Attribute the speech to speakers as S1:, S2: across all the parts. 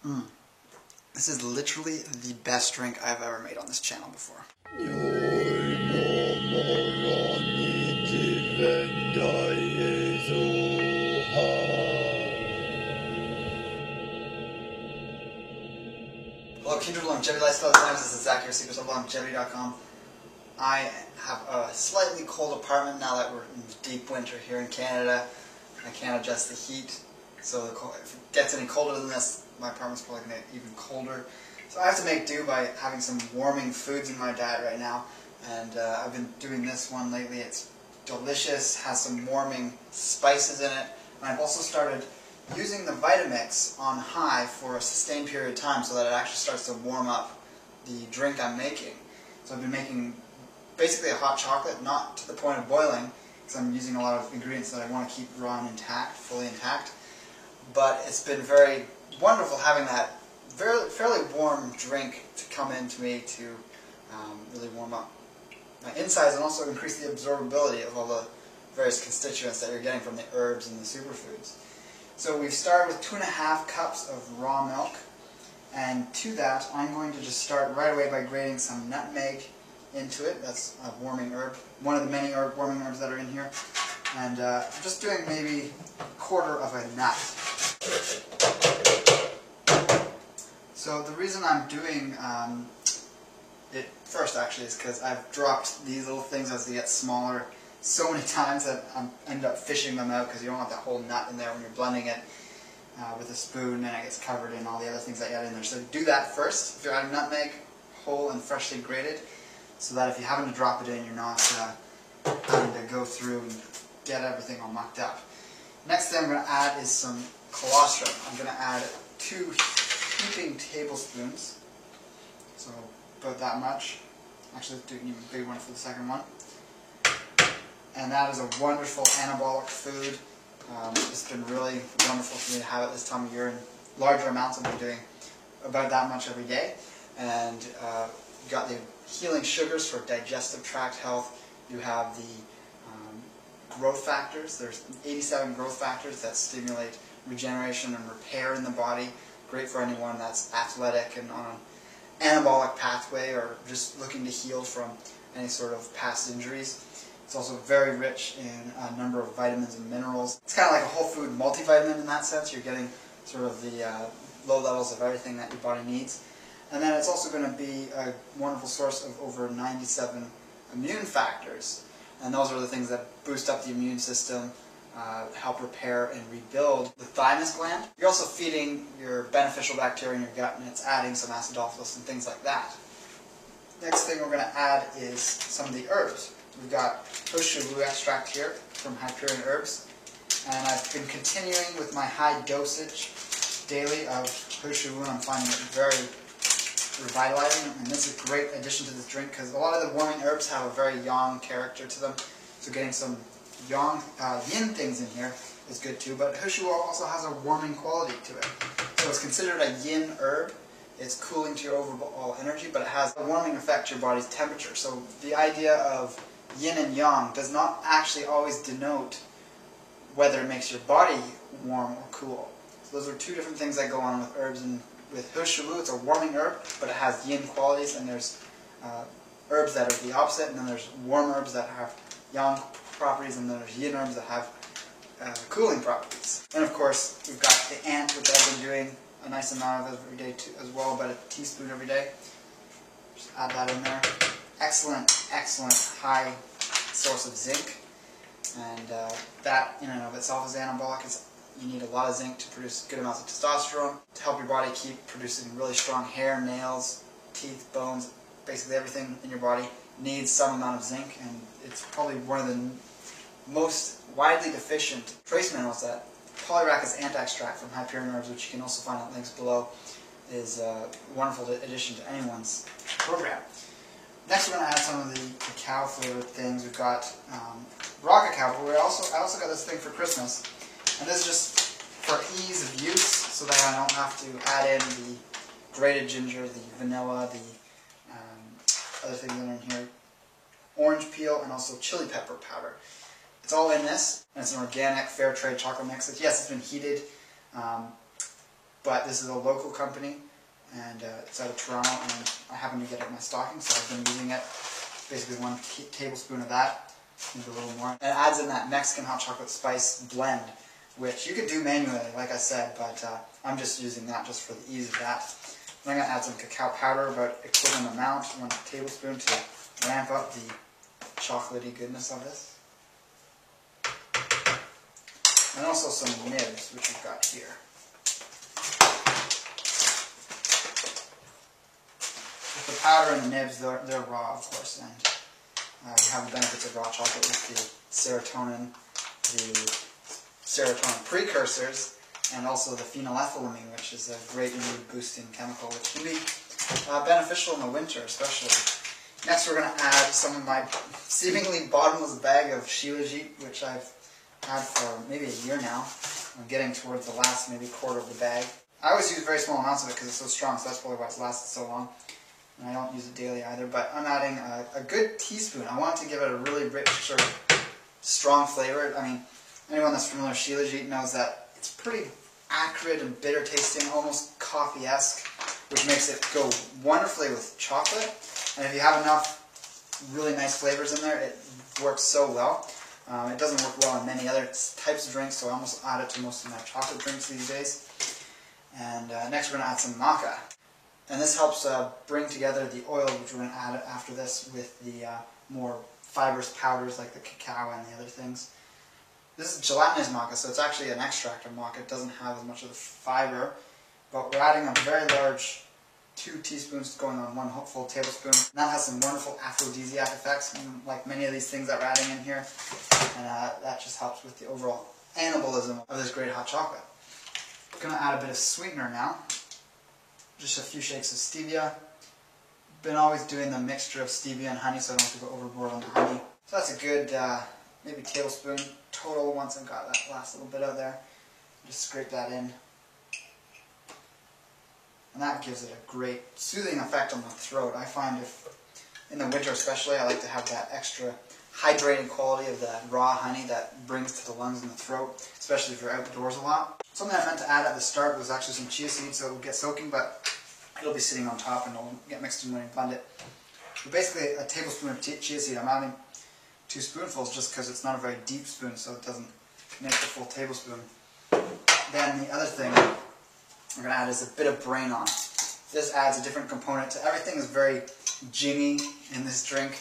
S1: Mm. This is literally the best drink I've ever made on this channel before. Hello, Kindred Longevity Lifestyle Designers. This is Zach here, secrets of longevity.com. I have a slightly cold apartment now that we're in deep winter here in Canada. I can't adjust the heat, so if it gets any colder than this, my apartment's probably going to get even colder. So I have to make do by having some warming foods in my diet right now, and I've been doing this one lately. It's delicious, has some warming spices in it, and I've also started using the Vitamix on high for a sustained period of time so that it actually starts to warm up the drink I'm making. So I've been making basically a hot chocolate, not to the point of boiling, because I'm using a lot of ingredients that I want to keep raw and intact, fully intact. But it's been very wonderful having that fairly warm drink to come into me to really warm up my insides and also increase the absorbability of all the various constituents that you're getting from the herbs and the superfoods. So we've started with 2.5 cups of raw milk, and to that I'm going to just start right away by grating some nutmeg into it. That's a warming herb, one of the many warming herbs that are in here. And I'm just doing maybe 1/4 of a nut. So the reason I'm doing it first actually is because I've dropped these little things as they get smaller so many times that I end up fishing them out because you don't want that whole nut in there when you're blending it with a spoon, and it gets covered in all the other things that you add in there. So do that first if you're adding nutmeg, whole and freshly grated, so that if you happen to drop it in, you're not having to go through and get everything all mucked up. Next thing I'm going to add is some colostrum. I'm going to add 2 heaping tablespoons, so about that much. Actually, let's do an even big one for the second one. And that is a wonderful anabolic food. It's been really wonderful for me to have it this time of year in larger amounts. I've been doing about that much every day. And you got the healing sugars for digestive tract health. You have the growth factors. There's 87 growth factors that stimulate regeneration and repair in the body. Great for anyone that's athletic and on an anabolic pathway or just looking to heal from any sort of past injuries. It's also very rich in a number of vitamins and minerals. It's kind of like a whole food multivitamin in that sense. You're getting sort of the low levels of everything that your body needs. And then it's also going to be a wonderful source of over 97 immune factors. And those are the things that boost up the immune system, help repair and rebuild the thymus gland. You're also feeding your beneficial bacteria in your gut, and it's adding some acidophilus and things like that. Next thing we're going to add is some of the herbs. We've got He Shou Wu extract here from Hyperion Herbs, and I've been continuing with my high dosage daily of He Shou Wu, and I'm finding it very revitalizing, and this is a great addition to this drink because a lot of the warming herbs have a very yang character to them, so getting some yang, yin things in here is good too, but He Shou Wu also has a warming quality to it. So it's considered a yin herb. It's cooling to your overall energy, but it has a warming effect to your body's temperature. So the idea of yin and yang does not actually always denote whether it makes your body warm or cool. So those are 2 different things that go on with herbs. And with He Shou Wu, it's a warming herb, but it has yin qualities, and there's herbs that are the opposite, and then there's warm herbs that have yang properties, and then there's yin herbs that have cooling properties. And of course, we've got the ant, which I've been doing a nice amount of every day too, as well, about a teaspoon every day. Just add that in there. Excellent, excellent high source of zinc, and that in and of itself is anabolic. You need a lot of zinc to produce good amounts of testosterone to help your body keep producing really strong hair, nails, teeth, bones. Basically everything in your body needs some amount of zinc, and it's probably one of the most widely deficient trace minerals. That Polyrhacus ant extract from Hyperion Herbs, which you can also find at links below, is a wonderful addition to anyone's program. Next we're going to add some of the cacao flavored things. We've got raw cacao, but I also got this thing for Christmas. And this is just for ease of use, so that I don't have to add in the grated ginger, the vanilla, the other things that are in here, orange peel, and also chili pepper powder. It's all in this, and it's an organic, fair trade chocolate mix. Yes, it's been heated. but this is a local company, and it's out of Toronto, and I happen to get it in my stocking, so I've been using it. Basically 1 tablespoon of that, maybe a little more. And it adds in that Mexican hot chocolate spice blend, which you could do manually, like I said, but I'm just using that just for the ease of that. And I'm going to add some cacao powder, about equivalent amount, 1 tablespoon, to ramp up the chocolatey goodness of this. And also some nibs, which we've got here. With the powder and the nibs, they're raw, of course, and we have the benefits of raw chocolate with the serotonin precursors, and also the phenylethylamine, which is a great mood-boosting chemical, which can be beneficial in the winter, especially. Next, we're going to add some of my seemingly bottomless bag of Shilajit, which I've had for maybe a year now. I'm getting towards the last maybe quarter of the bag. I always use very small amounts of it because it's so strong, so that's probably why it's lasted so long. And I don't use it daily either, but I'm adding a good teaspoon. I want to give it a really rich, sort of strong flavor. I mean, anyone that's familiar with Shilajit knows that it's pretty acrid and bitter tasting, almost coffee-esque, which makes it go wonderfully with chocolate. And if you have enough really nice flavors in there, it works so well. It doesn't work well in many other types of drinks, so I almost add it to most of my chocolate drinks these days. And next we're going to add some maca. And this helps bring together the oil, which we're going to add after this, with the more fibrous powders like the cacao and the other things. This is gelatinous maca, so it's actually an extract of maca. It doesn't have as much of the fiber, but we're adding a very large 2 teaspoons going on 1 full tablespoon. And that has some wonderful aphrodisiac effects, like many of these things that we're adding in here. And that just helps with the overall anabolism of this great hot chocolate. I'm going to add a bit of sweetener now. Just a few shakes of stevia. Been always doing the mixture of stevia and honey, so I don't have to go overboard on the honey. So that's a good maybe tablespoon total once I've got that last little bit out there. Just scrape that in. And that gives it a great soothing effect on the throat. I find if, in the winter especially, I like to have that extra hydrating quality of that raw honey that brings to the lungs and the throat, especially if you're outdoors a lot. Something I meant to add at the start was actually some chia seeds, so it will get soaking, but it'll be sitting on top and it'll get mixed in when you blend it. But basically, a tablespoon of chia seed. I'm adding 2 spoonfuls just because it's not a very deep spoon, so it doesn't make the full tablespoon. Then the other thing I'm going to add is a bit of brain on. This adds a different component to everything. Is very gingy in this drink.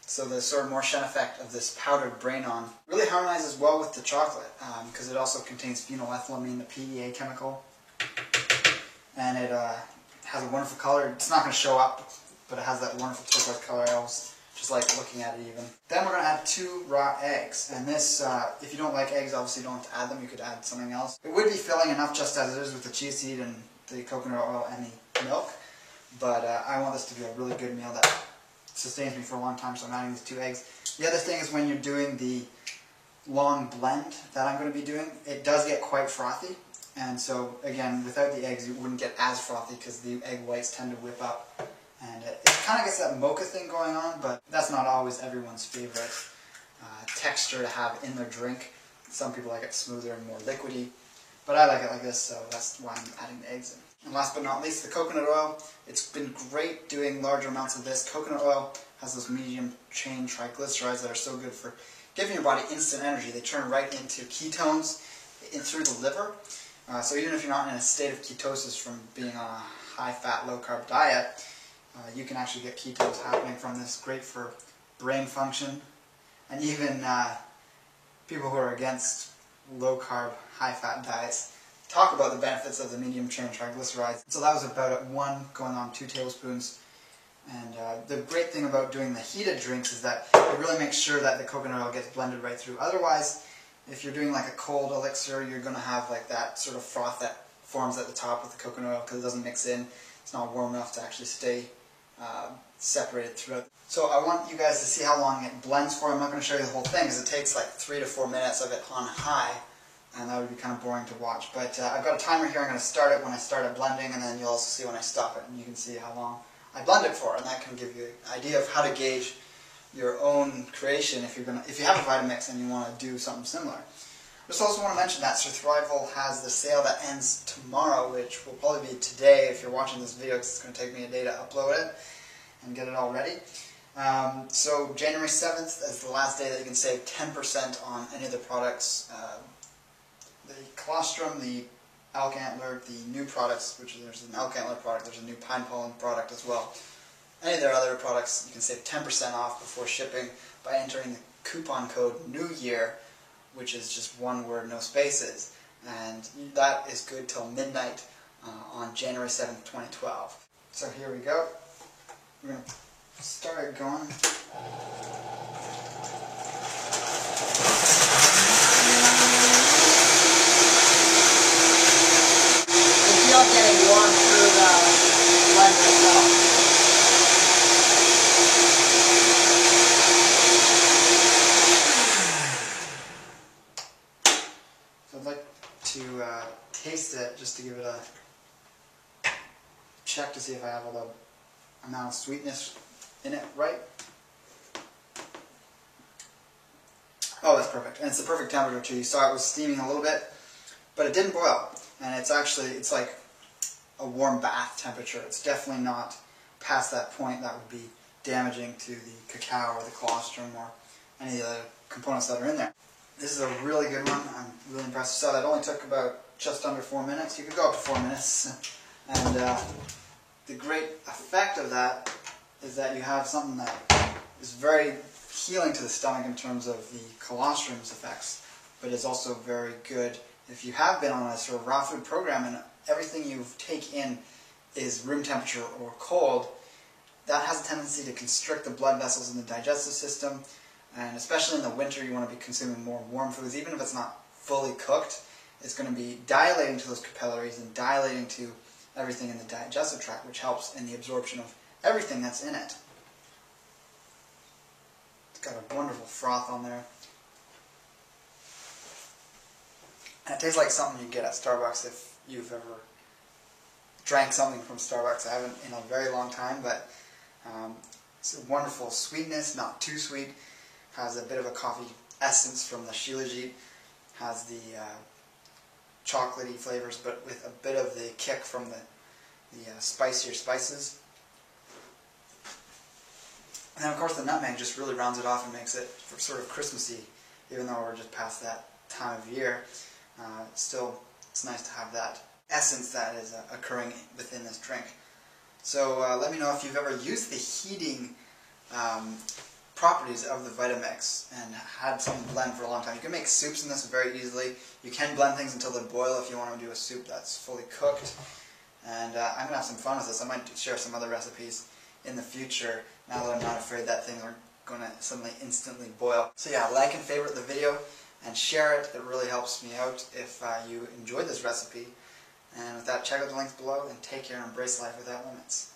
S1: So the sort of more Shen effect of this powdered brain on really harmonizes well with the chocolate because it also contains phenylethylamine, the PEA chemical. And it has a wonderful color. It's not going to show up, but it has that wonderful turquoise color. I always just like looking at it even. Then we're going to add 2 raw eggs. And this, if you don't like eggs, obviously you don't have to add them. You could add something else. It would be filling enough just as it is with the chia seed and the coconut oil and the milk. But I want this to be a really good meal that sustains me for a long time, so I'm adding these 2 eggs. The other thing is when you're doing the long blend that I'm going to be doing, it does get quite frothy. And so, again, without the eggs, you wouldn't get as frothy because the egg whites tend to whip up. And it kind of gets that mocha thing going on, but that's not always everyone's favorite texture to have in their drink. Some people like it smoother and more liquidy, but I like it like this, so that's why I'm adding the eggs in. And last but not least, the coconut oil. It's been great doing larger amounts of this. Coconut oil has those medium chain triglycerides that are so good for giving your body instant energy. They turn right into ketones in through the liver. So even if you're not in a state of ketosis from being on a high-fat, low-carb diet, you can actually get ketones happening from this. Great for brain function. And even people who are against low-carb, high-fat diets talk about the benefits of the medium-chain triglycerides. So that was about 1 going on 2 tablespoons. And the great thing about doing the heated drinks is that it really makes sure that the coconut oil gets blended right through. Otherwise, if you're doing like a cold elixir, you're going to have like that sort of froth that forms at the top with the coconut oil because it doesn't mix in. It's not warm enough to actually stay separated throughout. So I want you guys to see how long it blends for. I'm not going to show you the whole thing because it takes like 3 to 4 minutes of it on high, and that would be kind of boring to watch. But I've got a timer here. I'm going to start it when I start it blending, and then you'll also see when I stop it, and you can see how long I blend it for, and that can give you an idea of how to gauge your own creation if you have a Vitamix and you want to do something similar. Just also want to mention that Surthrival has the sale that ends tomorrow, which will probably be today if you're watching this video, because it's going to take me a day to upload it and get it all ready. So January 7th is the last day that you can save 10% on any of the products. The colostrum, the elk antler, the new products, which there's an elk antler product, there's a new pine pollen product as well. Any of their other products, you can save 10% off before shipping by entering the coupon code NEWYEAR, which is just one word, no spaces. And that is good till midnight on January 7th, 2012. So here we go. We're going to start it going.
S2: It's still getting warm through the blender itself.
S1: So I'd like to taste it just to give it a check to see if I have all the amount of sweetness in it right. Oh, that's perfect. And it's the perfect temperature too. You saw it was steaming a little bit, but it didn't boil. And it's actually, it's like a warm bath temperature. It's definitely not past that point that would be damaging to the cacao or the colostrum or any of the components that are in there. This is a really good one. I'm really impressed. So that only took about just under 4 minutes. You could go up to 4 minutes. And the great effect of that is that you have something that is very healing to the stomach in terms of the colostrum's effects, but is also very good if you have been on a sort of raw food program and everything you take in is room temperature or cold. That has a tendency to constrict the blood vessels in the digestive system, and especially in the winter you want to be consuming more warm foods. Even if it's not fully cooked, it's going to be dilating to those capillaries and dilating to everything in the digestive tract, which helps in the absorption of everything that's in it. It's got a wonderful froth on there. And it tastes like something you get at Starbucks if you've ever drank something from Starbucks. I haven't in a very long time, but it's a wonderful sweetness, not too sweet. Has a bit of a coffee essence from the Shilajit. Has the chocolatey flavors, but with a bit of the kick from the spicier spices. And then of course the nutmeg just really rounds it off and makes it sort of Christmassy, even though we're just past that time of year. Still, it's nice to have that essence that is occurring within this drink. So let me know if you've ever used the heating properties of the Vitamix and had something blend for a long time. You can make soups in this very easily. You can blend things until they boil if you want to do a soup that's fully cooked. And I'm going to have some fun with this. I might share some other recipes in the future now that I'm not afraid that things are going to suddenly instantly boil. So yeah, like and favorite the video and share it. It really helps me out if you enjoyed this recipe. And with that, check out the links below and take care and embrace life without limits.